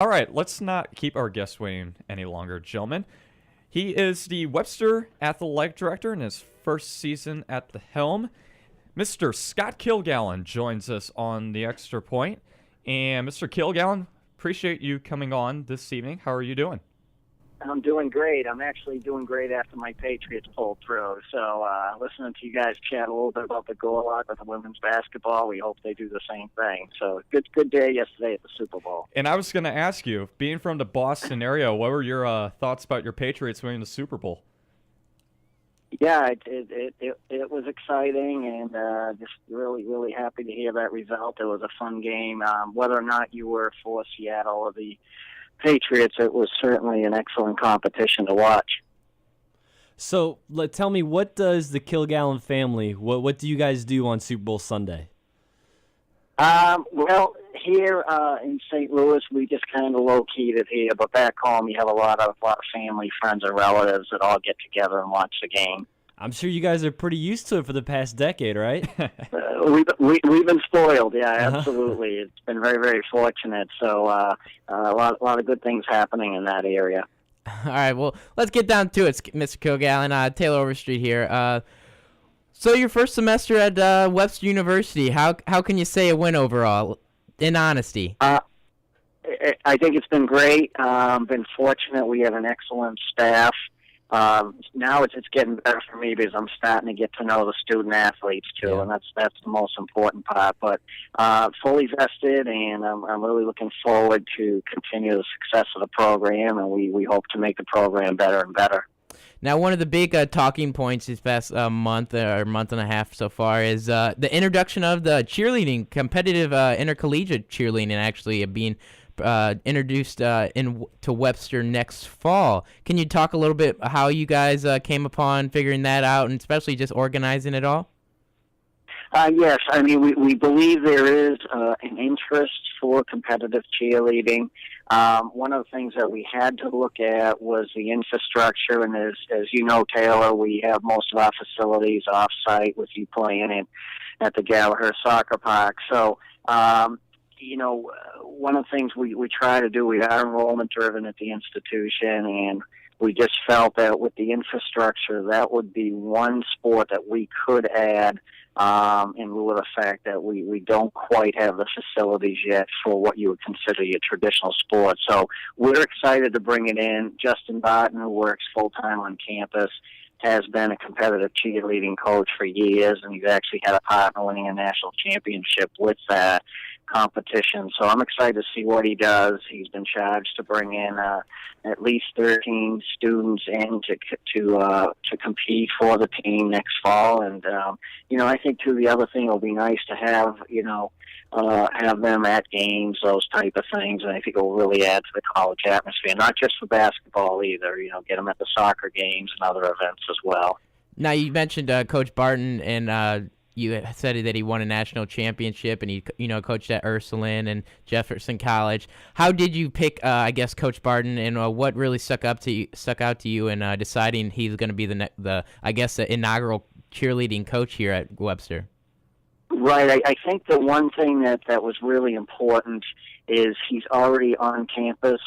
All right, let's not keep our guest waiting any longer, gentlemen. He is the Webster Athletic Director in his first season at the helm. Mr. Scott Killgallon joins us on the Extra Point. And Mr. Killgallon, appreciate you coming on this evening. How are you doing? I'm doing great. I'm actually doing great after my Patriots pulled through. So listening to you guys chat a little bit about the goal with the women's basketball, we hope they do the same thing. So good day yesterday at the Super Bowl. And I was going to ask you, being from the Boston area, what were your thoughts about your Patriots winning the Super Bowl? Yeah, it was exciting, and just really happy to hear that result. It was a fun game. Whether or not you were for Seattle or the Patriots, it was certainly an excellent competition to watch. So tell me, what does the Killgallon family, what do you guys do on Super Bowl Sunday? Well, here in St. Louis, we just kind of low-keyed it here, but back home you have a lot of family, friends, and relatives that all get together and watch the game. I'm sure you guys are pretty used to it for the past decade, right? We've been spoiled, yeah, absolutely. It's been very fortunate. So a lot of good things happening in that area. All right, well, let's get down to it, Mr. Killgallon. Taylor Overstreet here. So your first semester at Webster University, how can you say it went overall, in honesty? I think it's been great. Been fortunate. We have an excellent staff. Now it's getting better for me because I'm starting to get to know the student athletes too, Yeah. and that's the most important part. But fully vested, and I'm really looking forward to continue the success of the program, and we hope to make the program better and better. Now, one of the big talking points this past month or month and a half so far is the introduction of the cheerleading, competitive intercollegiate cheerleading, actually being introduced to Webster next fall. Can you talk a little bit how you guys came upon figuring that out, and especially just organizing it all? Yes, I mean we believe there is an interest for competitive cheerleading. One of the things that we had to look at was the infrastructure, and as you know, Taylor, we have most of our facilities off-site with you playing at the Gallagher Soccer Park. So, one of the things we try to do, we are enrollment-driven at the institution, and we just felt that with the infrastructure, that would be one sport that we could add in lieu of the fact that we don't quite have the facilities yet for what you would consider your traditional sport. So we're excited to bring it in. Justin Barton, who works full-time on campus, has been a competitive cheerleading coach for years, and he's actually had a partner winning a national championship with that competition. So I'm excited to see what he does. He's been charged to bring in at least 13 students in to compete for the team next fall. And I think too the other thing will be nice to have have them at games, those type of things, and I think it will really add to the college atmosphere. Not just for basketball either. Get them at the soccer games and other events as well. Now, you mentioned Coach Barton, and you said that he won a national championship, and he coached at Ursuline and Jefferson College. How did you pick, Coach Barton, and what really stuck out to you in deciding he's going to be the inaugural cheerleading coach here at Webster? Right. I think the one thing that was really important is he's already on campus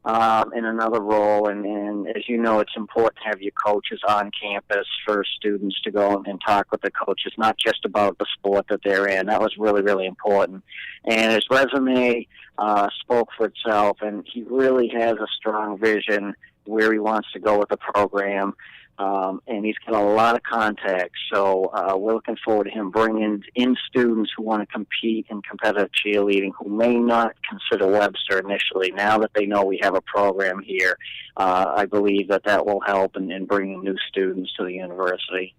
in another role, and as you know, it's important to have your coaches on campus for students to go and talk with the coaches, not just about the sport that they're in. That was really important. And his resume spoke for itself, and he really has a strong vision where he wants to go with the program. And he's got a lot of contacts, so we're looking forward to him bringing in students who want to compete in competitive cheerleading who may not consider Webster initially. Now that they know we have a program here, I believe that will help in bringing new students to the university.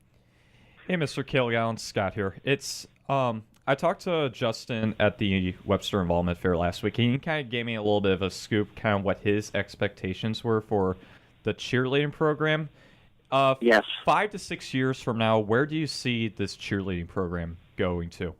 Hey, Mr. Killgallon, Scott here. I talked to Justin at the Webster Involvement Fair last week. He kind of gave me a little bit of a scoop, kind of what his expectations were for the cheerleading program. Yes. 5 to 6 years from now, where do you see this cheerleading program going to?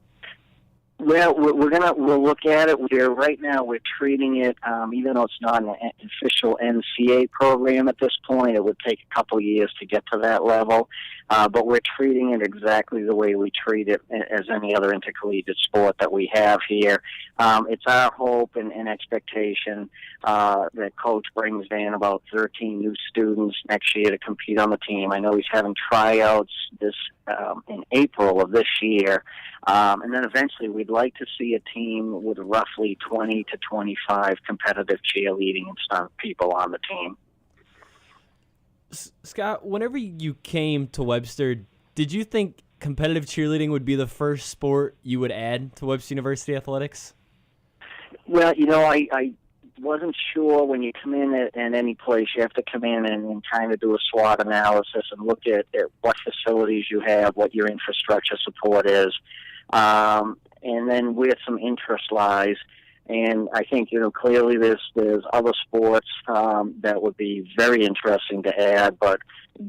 Well, we'll look at it. Right now we're treating it, even though it's not an official NCAA program at this point. It would take a couple years to get to that level, but we're treating it exactly the way we treat it as any other intercollegiate sport that we have here. It's our hope and expectation that Coach brings in about 13 new students next year to compete on the team. I know he's having tryouts in April of this year. And then eventually we'd like to see a team with roughly 20 to 25 competitive cheerleading and stunt people on the team. Scott, whenever you came to Webster, did you think competitive cheerleading would be the first sport you would add to Webster University athletics? Well, I wasn't sure. When you come in at any place, you have to come in and kind of do a SWOT analysis and look at what facilities you have, what your infrastructure support is, and then where some interest lies. And I think, clearly there's other sports that would be very interesting to add, but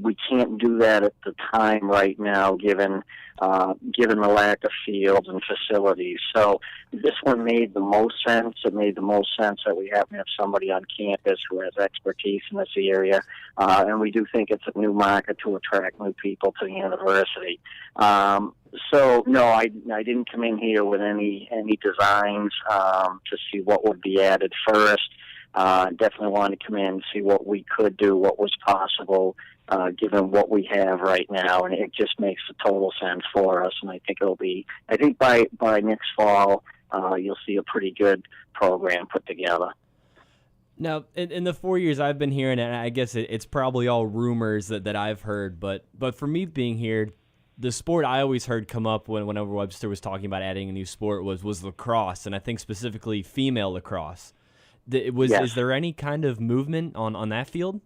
we can't do that at the time right now, given the lack of fields and facilities. So this one made the most sense. It made the most sense that we happen to have somebody on campus who has expertise in this area, and we do think it's a new market to attract new people to the university. So no, I didn't come in here with any designs to see what would be added first. Definitely wanted to come in and see what we could do, what was possible, given what we have right now, and it just makes a total sense for us. And I think by next fall, you'll see a pretty good program put together. Now, in the 4 years I've been here, and I guess it's probably all rumors that I've heard, but for me being here, the sport I always heard come up whenever Webster was talking about adding a new sport was lacrosse, and I think specifically female lacrosse. Yes. Is there any kind of movement on that field?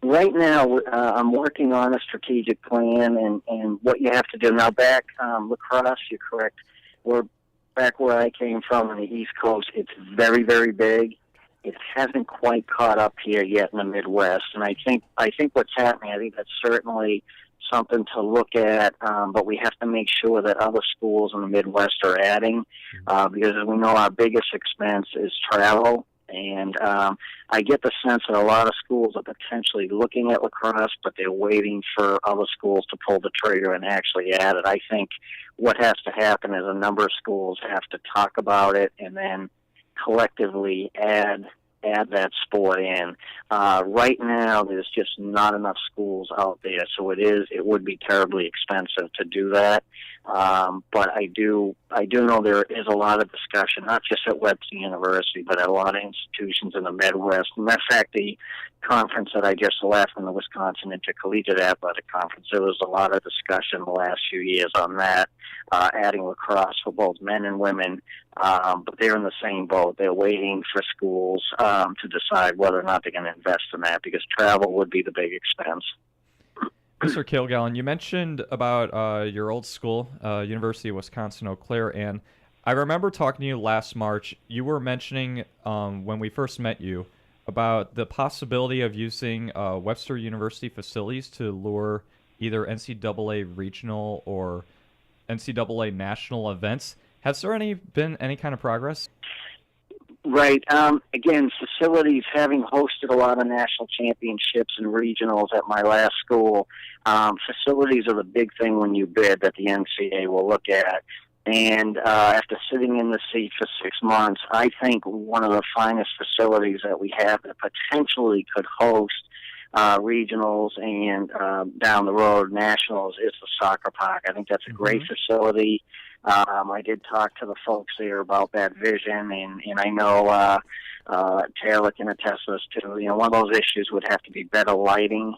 Right now, I'm working on a strategic plan and what you have to do. Now, lacrosse, you're correct. We're back where I came from on the East Coast. It's very, very big. It hasn't quite caught up here yet in the Midwest, and I think what's happening, I think that's certainly something to look at, but we have to make sure that other schools in the Midwest are adding, because as we know, our biggest expense is travel, and I get the sense that a lot of schools are potentially looking at lacrosse, but they're waiting for other schools to pull the trigger and actually add it. I think what has to happen is a number of schools have to talk about it and then collectively add that sport in. Right now, there's just not enough schools out there, so it would be terribly expensive to do that. But I do know there is a lot of discussion, not just at Webster University, but at a lot of institutions in the Midwest. And in fact, the conference that I just left, in the Wisconsin Intercollegiate Athletic Conference, there was a lot of discussion the last few years on that, adding lacrosse for both men and women. But they're in the same boat. They're waiting for schools to decide whether or not they're going to invest in that, because travel would be the big expense. Mr. Killgallon, you mentioned about your old school, University of Wisconsin-Eau Claire, and I remember talking to you last March. You were mentioning when we first met you about the possibility of using Webster University facilities to lure either NCAA regional or NCAA national events. Has there been any kind of progress? Right. Again, facilities, having hosted a lot of national championships and regionals at my last school, facilities are the big thing when you bid that the NCAA will look at. And after sitting in the seat for 6 months, I think one of the finest facilities that we have that potentially could host regionals and down the road nationals is the soccer park. I think that's a great facility. I did talk to the folks there about that vision, and I know Taylor can attest to this too. One of those issues would have to be better lighting.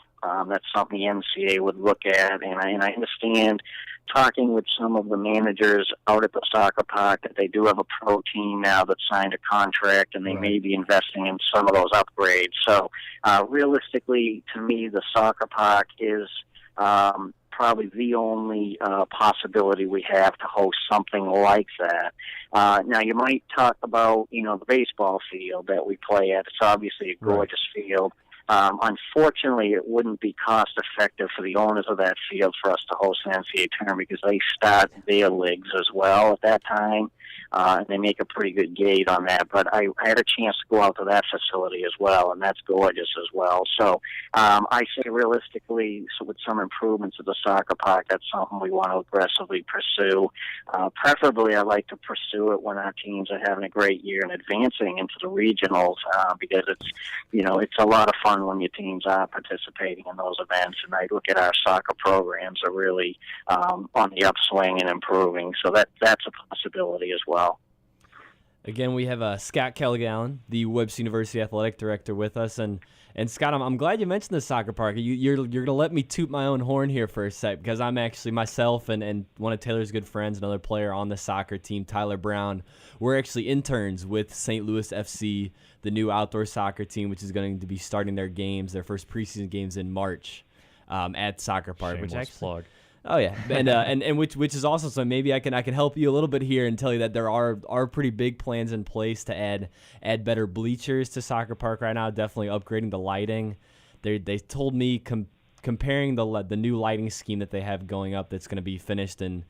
That's something the NCAA would look at, and I understand, talking with some of the managers out at the soccer park, that they do have a pro team now that signed a contract, and they may be investing in some of those upgrades. So realistically, to me, the soccer park is probably the only possibility we have to host something like that. Now, you might talk about, the baseball field that we play at. It's obviously a gorgeous field. Unfortunately, it wouldn't be cost effective for the owners of that field for us to host an NCAA tournament because they start their leagues as well at that time. And they make a pretty good gate on that. But I had a chance to go out to that facility as well, and that's gorgeous as well. So I say realistically, so with some improvements at the soccer park, that's something we want to aggressively pursue. Preferably, I like to pursue it when our teams are having a great year and advancing into the regionals because it's a lot of fun when your teams are participating in those events. And I look at our soccer programs are really on the upswing and improving. So that's a possibility as well. Again, we have Scott Killgallon, the Webster University Athletic Director, with us. And Scott, I'm glad you mentioned the soccer park. You're going to let me toot my own horn here for a sec because I'm actually myself and one of Taylor's good friends, another player on the soccer team, Tyler Brown. We're actually interns with St. Louis FC, the new outdoor soccer team, which is going to be starting their first preseason games in March at Soccer Park. Shameless plug. Oh yeah, and which is awesome. So maybe I can help you a little bit here and tell you that there are pretty big plans in place to add better bleachers to Soccer Park right now. Definitely upgrading the lighting. They told me comparing the new lighting scheme that they have going up that's going to be finished in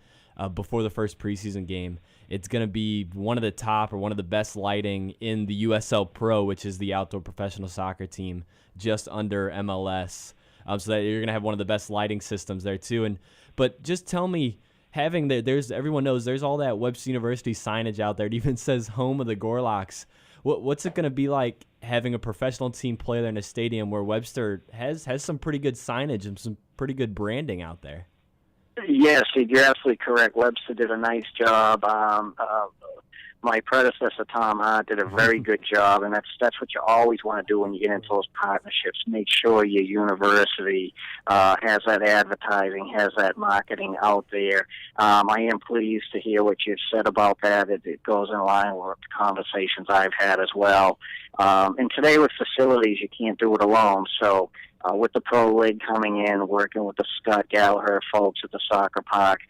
before the first preseason game. It's going to be one of the top or one of the best lighting in the USL Pro, which is the outdoor professional soccer team, just under MLS. So that you're going to have one of the best lighting systems there too. But just tell me, everyone knows there's all that Webster University signage out there. It even says home of the Gorlocks. What's it going to be like having a professional team play there in a stadium where Webster has some pretty good signage and some pretty good branding out there? Yes, you're absolutely correct. Webster did a nice job. My predecessor, Tom Hart, did a very good job, and that's what you always want to do when you get into those partnerships. Make sure your university has that advertising, has that marketing out there. I am pleased to hear what you've said about that. It goes in line with the conversations I've had as well. And today with facilities, you can't do it alone, so with the Pro League coming in, working with the Scott Gallagher folks at the soccer park,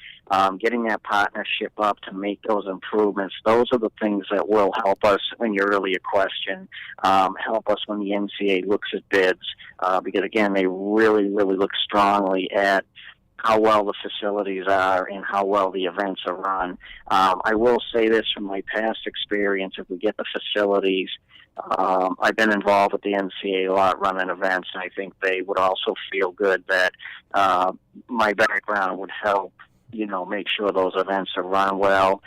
getting that partnership up to make those improvements, those are the things that will help us in your earlier question, help us when the NCAA looks at bids, because, again, they really, really look strongly at how well the facilities are and how well the events are run. I will say this from my past experience, if we get the facilities, I've been involved with the NCAA a lot running events, and I think they would also feel good that my background would help, make sure those events are run well.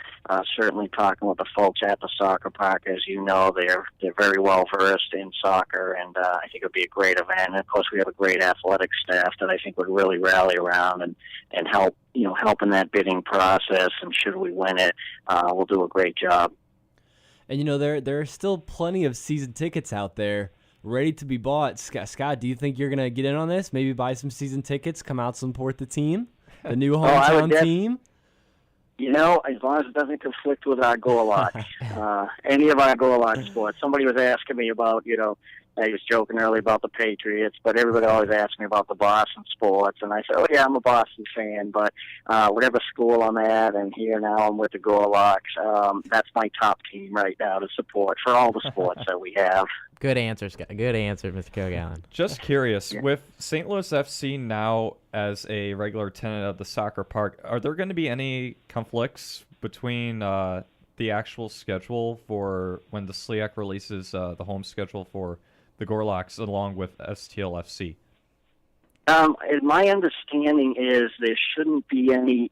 Certainly talking with the folks at the soccer park, as you know, they're very well versed in soccer, and I think it would be a great event. And of course, we have a great athletic staff that I think would really rally around and help, help in that bidding process. And should we win it, we'll do a great job. And there are still plenty of season tickets out there ready to be bought. Scott, do you think you're gonna get in on this? Maybe buy some season tickets, come out, support the team, the new hometown team. As long as it doesn't conflict with our Gorlock, any of our Gorlock sports. Somebody was asking me about, I was joking earlier about the Patriots, but everybody always asks me about the Boston sports, and I said, oh, yeah, I'm a Boston fan, but whatever school I'm at, and here now I'm with the Gorlocks, that's my top team right now to support for all the sports that we have. Good answer, Scott. Good answer, Mr. Killgallon. Just curious, with St. Louis FC now as a regular tenant of the soccer park, are there going to be any conflicts between the actual schedule for when the SLIAC releases the home schedule for the Gorlocks along with STLFC? My understanding is there shouldn't be any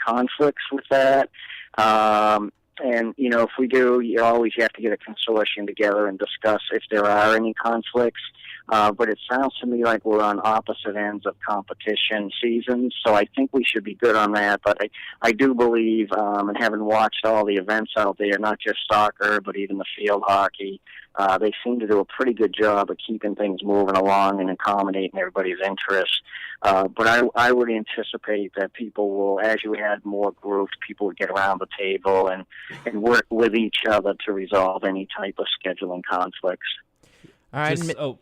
conflicts with that. And, if we do, you always have to get a consortium together and discuss if there are any conflicts. But it sounds to me like we're on opposite ends of competition seasons, so I think we should be good on that. But I do believe, and having watched all the events out there, not just soccer, but even the field hockey, they seem to do a pretty good job of keeping things moving along and accommodating everybody's interests. But I would anticipate that people will, as you add more groups, people would get around the table and work with each other to resolve any type of scheduling conflicts. All right.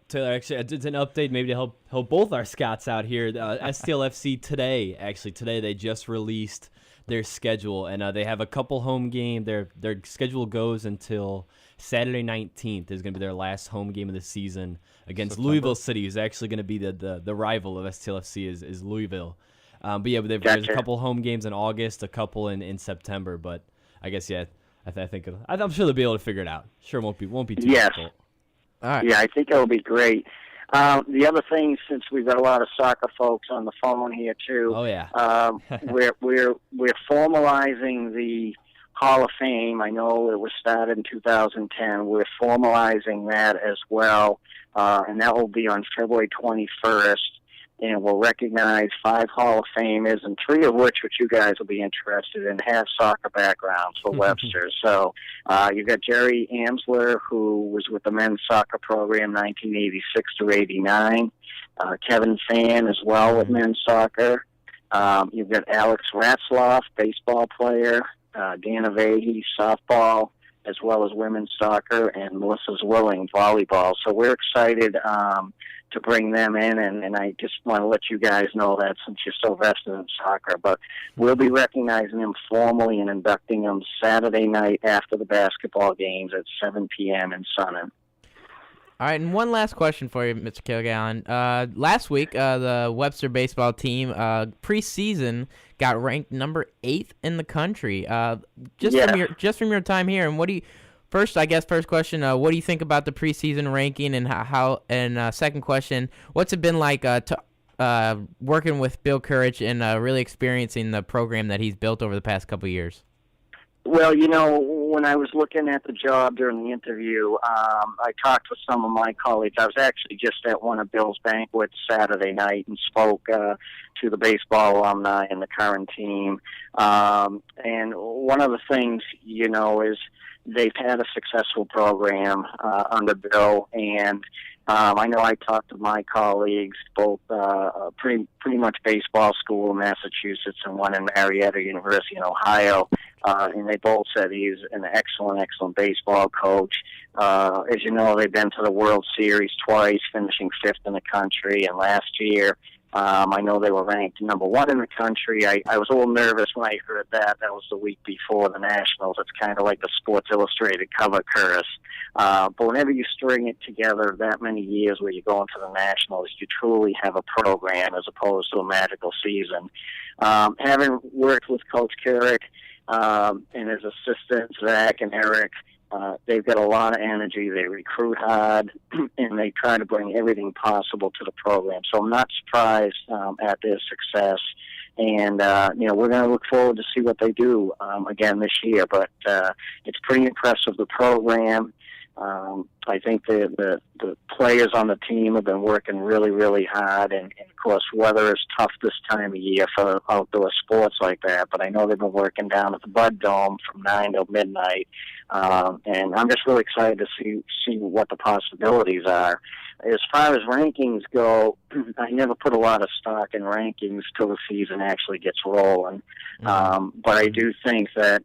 Taylor, actually, it's an update maybe to help both our Scots out here. STLFC today they just released their schedule, and they have a couple home games. Their schedule goes until Saturday 19th is going to be their last home game of the season against September. Louisville City, who's actually going to be the rival of STLFC is Louisville. But yeah, there's a couple home games in August, a couple in September. But I guess I'm sure they'll be able to figure it out. Sure, won't be too difficult. All right. Yeah, I think it'll be great. The other thing, since we've got a lot of soccer folks on the phone here too, Oh yeah. we're formalizing the Hall of Fame. I know it was started in 2010. We're formalizing that as well, and that will be on February 21st. And we'll recognize 5 Hall of Famers, and 3 of which you guys will be interested in, have soccer backgrounds for Webster. So you've got Jerry Amsler, who was with the men's soccer program 1986 to 89. Kevin Fan as well with men's soccer. You've got Alex Ratzloff, baseball player. Dana Vahey, softball, as well as women's soccer, and Melissa Zwilling, volleyball. So we're excited to bring them in, and I just want to let you guys know that since you're so vested in soccer. But we'll be recognizing them formally and inducting them Saturday night after the basketball games at 7 p.m. in Sunnan. All right, and one last question for you, Mr. Killgallon. Last week, the Webster baseball team preseason got ranked number 8th in the country. From your time here, and what do you? First question, what do you think about the preseason ranking, and how? And second question, what's it been like working with Bill Courage and really experiencing the program that he's built over the past couple of years? Well, when I was looking at the job during the interview, I talked with some of my colleagues. I was actually just at one of Bill's banquets Saturday night and spoke to the baseball alumni and the current team. And one of the things, is they've had a successful program under Bill, and I know I talked to my colleagues, both pretty much baseball school in Massachusetts and one in Marietta University in Ohio, and they both said he's an excellent baseball coach. As you know, they've been to the World Series twice, finishing 5th in the country, and last year I know they were ranked number 1 in the country. I was a little nervous when I heard that. That was the week before the Nationals. It's kind of like the Sports Illustrated cover curse. But whenever you string it together that many years where you go into the Nationals, you truly have a program as opposed to a magical season. Having worked with Coach Carrick and his assistants, Zach and Eric, they've got a lot of energy. They recruit hard, and they try to bring everything possible to the program. So I'm not surprised at their success. And, we're going to look forward to see what they do again this year. But it's pretty impressive, the program. I think the players on the team have been working really, really hard. And of course, weather is tough this time of year for outdoor sports like that. But I know they've been working down at the Bud Dome from 9 till midnight. And I'm just really excited to see what the possibilities are. As far as rankings go, I never put a lot of stock in rankings till the season actually gets rolling. But I do think that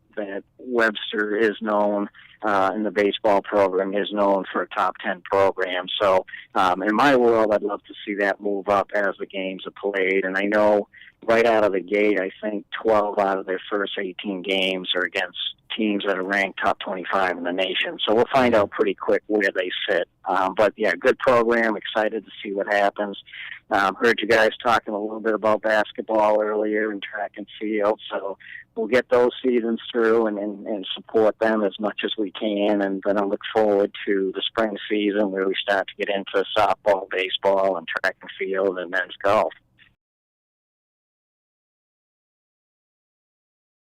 Webster is known, and the baseball program is known for a top 10 program. So in my world, I'd love to see that move up as the games are played. And I know right out of the gate, I think 12 out of their first 18 games are against teams that are ranked top 25 in the nation. So we'll find out pretty quick where they sit. But yeah, good program. Excited to see what happens. Heard you guys talking a little bit about basketball earlier and track and field. So we'll get those seasons through and support them as much as we can. And then I look forward to the spring season where we start to get into softball, baseball, and track and field and men's golf.